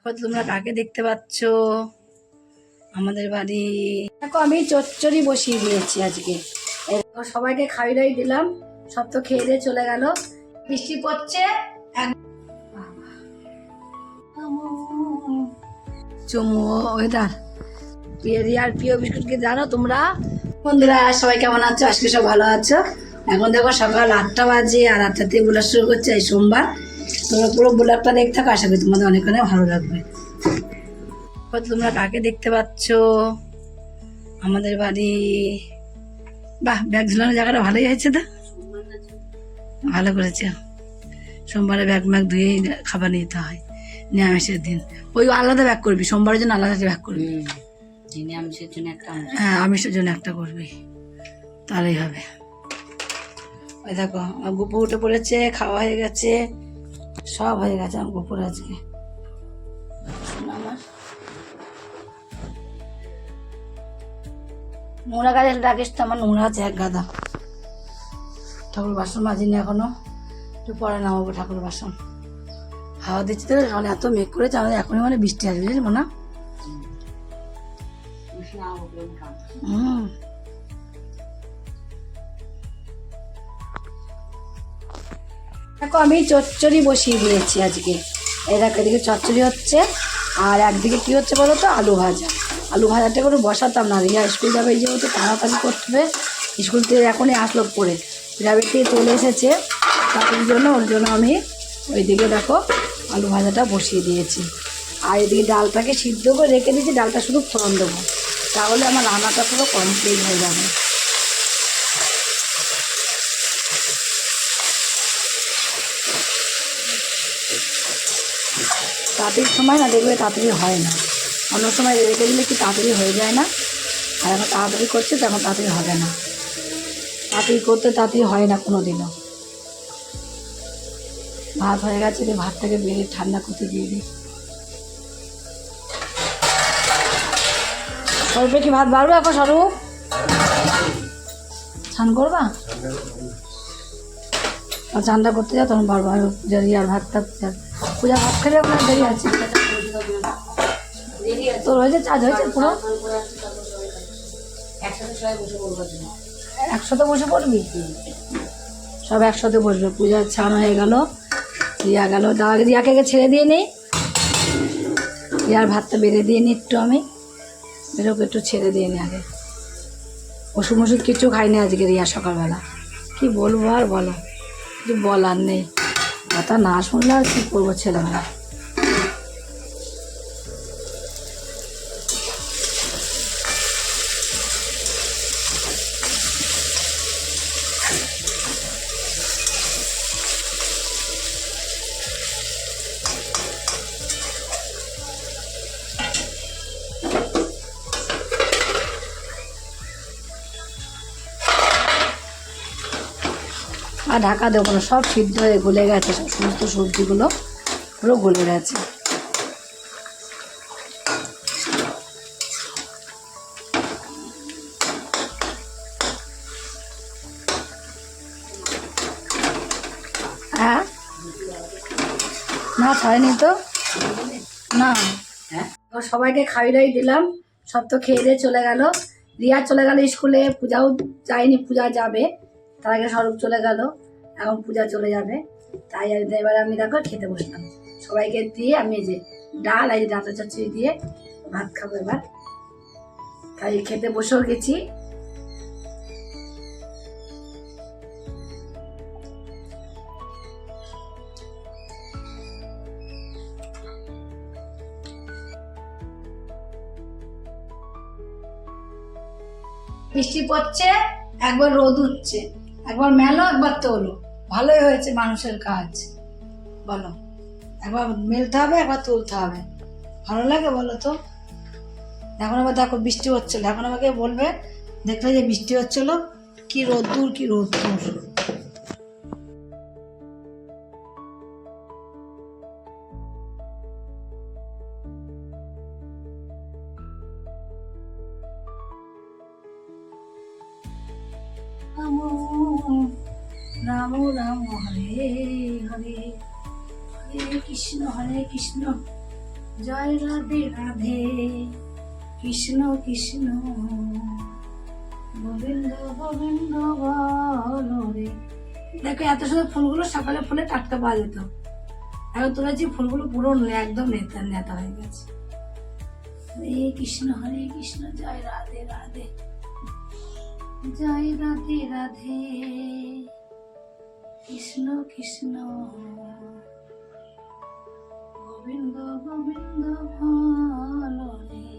হয়তো তোমরা কাকে দেখতে পাচ্ছ আমাদের বাড়ি। দেখো আমি চচ্চড়ি বসিয়ে দিয়েছি আজকে। সবাইকে খাইয়ে দিলাম, সব তো খেয়ে দিয়ে চলে গেল। বৃষ্টি পড়ছে, চুমু ওয়েদার। রিয়ার প্রিয় বিস্কুটকে জানো তোমরা? বন্ধুরা সবাই কেমন আছো? আজকে সব ভালো আছো? এখন দেখো সকাল 8টা বাজে, আর 8টাতে ব্লগ শুরু করছে এই সোমবার। তোমরা পুরো ব্লগটা দেখতে থাকো, আশা করি তোমাদের অনেক অনেক ভালো লাগবে। হয়তো তোমরা কাকে দেখতে পাচ্ছ আমাদের বাড়ি। বাহ, ব্যাগ ঝুলানোর জায়গাটা ভালোই হয়েছে, তো ভালো করেছে। সোমবারে ব্যাগ ম্যাগ ধুয়ে খাবার নিতে হয় নিরামিষের দিন। ওই আলাদা ব্যাগ করবি, সোমবারের জন্য আলাদা ব্যাগ করবি, নিরামিষের জন্য একটা। হ্যাঁ আমিষের জন্য একটা করবি, তাহলেই হবে। ওই দেখো আমার গুপু উঠে পড়েছে, খাওয়া হয়ে গেছে, সব হয়ে গেছে আমার গুপুর আজকে। আমার নোংরা গাড়ি ডাকিস তো, আমার নোংরা আছে এক গাদা। ঠাকুর বাসন মাজিনি এখনো, একটু পরে নামাবো ঠাকুর বাসন। হাওয়া দিচ্ছে তো, মানে এত মেঘ করেছে, আমাদের এখনই মানে বৃষ্টি আসবে, বুঝলি না? দেখো আমি চচ্চড়ি বসিয়ে দিয়েছি আজকে। এই দেখো এদিকে চচ্চড়ি হচ্ছে, আর একদিকে কি হচ্ছে বলো তো, আলু ভাজা। আলু ভাজাটা করে বসাতাম না, রিয়া স্কুল যাবে, এই যেহেতু তাড়াতাড়ি করতে হবে। স্কুল থেকে এখনই আসলো পড়ে, গ্রামের থেকে চলে এসেছে, তার জন্য ওর জন্য আমি ওইদিকে দেখো আলু ভাজাটা বসিয়ে দিয়েছি। আর এদিকে ডালটাকে সিদ্ধ করে রেখে দিয়েছি, ডালটা শুধু ফোড়ন দেবো, তাহলে আমার রান্নাটা পুরো কমপ্লিট হয়ে যাবে। তাড়াতাড়ির সময় না দেখবে তাড়াতাড়ি হয় না, অন্য সময় রেখে দিলে কি তাড়াতাড়ি হয়ে যায় না। আর এখন তাড়াতাড়ি করছে তো এখন তাড়াতাড়ি হবে না, তাড়াতাড়ি করতে তাড়াতাড়ি হয় না কোনো দিনও। ভাত হয়ে গেছে, ভাতটাকে বেড়ে ঠান্ডা করতে দিয়ে দিই। স্বরূপে কি ভাত বাড়বে এখন? স্বরূপ স্নান করবা? ঠান্ডা করতে যাও তখন বাড়বো। আমি পূজা দিয়ে আর ভাতটা পূজা ভাত খেলে আপনার দেরি আছে। তোর হয়েছে, চার্জ হয়েছে পুরো? একসাথে বসে পড়বি? সব একসাথে বসবে। পূজার ছান হয়ে গেল, রিয়া গেল, রিয়াকে ছেড়ে দিয়ে নেই, রিয়ার ভাতটা বেড়ে দিয়ে নিই একটু, আমি বেরোকে একটু ছেড়ে দিয়ে নিই আগে। ওষুধ মশুদ কিছু খাইনি আজকে রিয়া সকালবেলা। কি বলবো আর বলো, কিছু বলার নেই। কথা না শুনলে আর কী করবো ছেলেমেলা। আর ঢাকা দেবো না, সব সিদ্ধ হয়ে গলে গেছে, সব সমস্ত সবজিগুলো পুরো গলে গেছে। হ্যাঁ না ছাড়েনি তো, না সবাইকে খাইয়ে দিলাম, সব তো খেয়ে দিয়ে চলে গেল। রিয়া চলে গেল স্কুলে, পূজাও যায়নি, পূজা যাবে, তার আগে স্বরূপ চলে গেল, এখন পূজা চলে যাবে। তাই এবারে আমি দেখো খেতে বসলাম, সবাইকে দিয়ে আমি যে ডাল আর ডাটা চচ্চড়ি দিয়ে ভাত খাবো এবার। তাই খেতে বসেও গেছি। বৃষ্টি পড়ছে, একবার রোদ উঠছে, একবার মেলো একবার তোলো, ভালোই হয়েছে মানুষের কাজ বলো। একবার মেলতে হবে একবার তুলতে হবে, ভালো লাগে বলো তো। এখন আবার দেখো বৃষ্টি হচ্ছিল, এখন আমাকে বলবে দেখলে যে বৃষ্টি হচ্ছিল, কি রোদ্দুর কি রোদ্দুর। রাম রাম হরে হরে, হরে কৃষ্ণ জয় রাধে রাধে, কৃষ্ণ কৃষ্ণ গোবিন্দ গোবিন্দ বল রে। দেখো এত সুন্দর ফুলগুলো সকালে ফুলে টাটকা পাওয়া যেত, এখন তুলেছি ফুলগুলো পুরো একদম নেতা নেতা হয়ে গেছে। হরে কৃষ্ণ জয় রাধে রাধে, জয় রাধে রাধে, কৃষ্ণ কৃষ্ণ গোবিন্দ গোবিন্দ ভালো রে।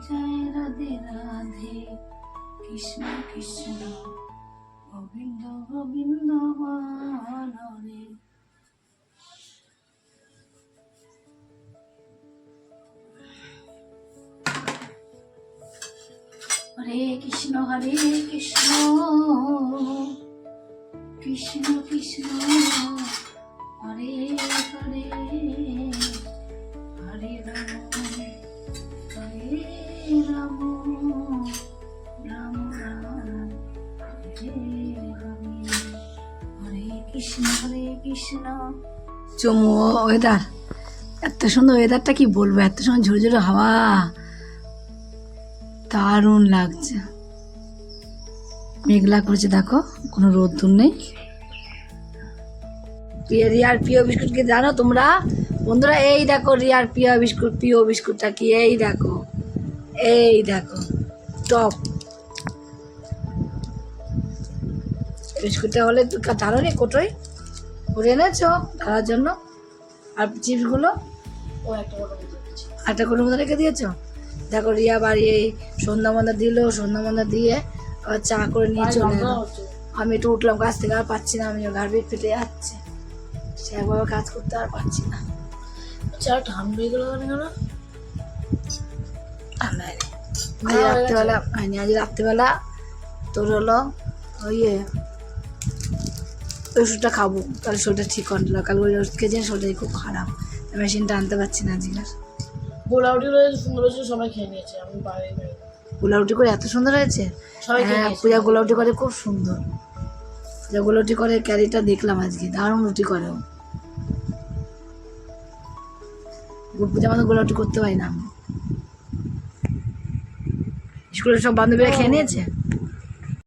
জয় রাধে রাধে, কৃষ্ণ কৃষ্ণ গোবিন্দ গোবিন্দ ভালো রে। হরে কৃষ্ণ কৃষ্ণ কৃষ্ণ হরে হরে, হরে রাম রাম রাম হরে হরে, হরে কৃষ্ণ চমু ওয়েদার, এত সুন্দর ওয়েদারটা কি বলবো, এত সুন্দর ঝোড়ো ঝোড়ো হাওয়া, দারুণ লাগছে। মেঘলা করেছে দেখো, কোনো রোদ্দুর নেই। রিয়ার প্রিয় বিস্কুট কি জানো তোমরা বন্ধুরা? এই দেখো রিয়ার প্রিয় বিস্কুটটা কি, এই দেখো টপ বিস্কুটটা হলে জানো নি কোটোই করে এনেছো তার জন্য। আর চিপসগুলো একটা কোনো মতো রেখে দিয়েছো। দেখো রিয়া বাড়ি সন্ধ্যা মন্দা দিল, সন্ধ্যা মন্দা দিয়ে আবার চা করে নিয়ে চলে গেল। আমি একটু উঠলাম কাজ থেকে, আর পাচ্ছি না, আমি ঘাড় বেগ ফেটে যাচ্ছে, সে একভাবে কাজ করতে আর পারছি না। চা ঠান্ডা হয়ে গেল কেন? রাত্রেবেলা হয়নি, আজ রাত্রেবেলা তোর হলো ওই ওষুধটা খাবো, তাহলে শরীরটা ঠিক কন্ট্রোল। কাল ওই ওষুধ খেয়েছি, শরীরটা খুব খারাপ, মেশিনটা আনতে পারছি না আজকে। গোলাউটি রয়েছে সুন্দর হয়েছে, সবাই খেয়ে নিয়েছে, আমি বাইরে খাই। গোলাউটি করে এত সুন্দর হয়েছে। হ্যাঁ পূজা গোলাউটি করে খুব সুন্দর, পূজা গোলাউটি করে ক্যারিটা দেখলাম আজকে, দারুণ রুটি করে। পূজা আমাদের গোলাউটি করতে পারি না। স্কুলের সব বান্ধবীরা খেয়ে নিয়েছে।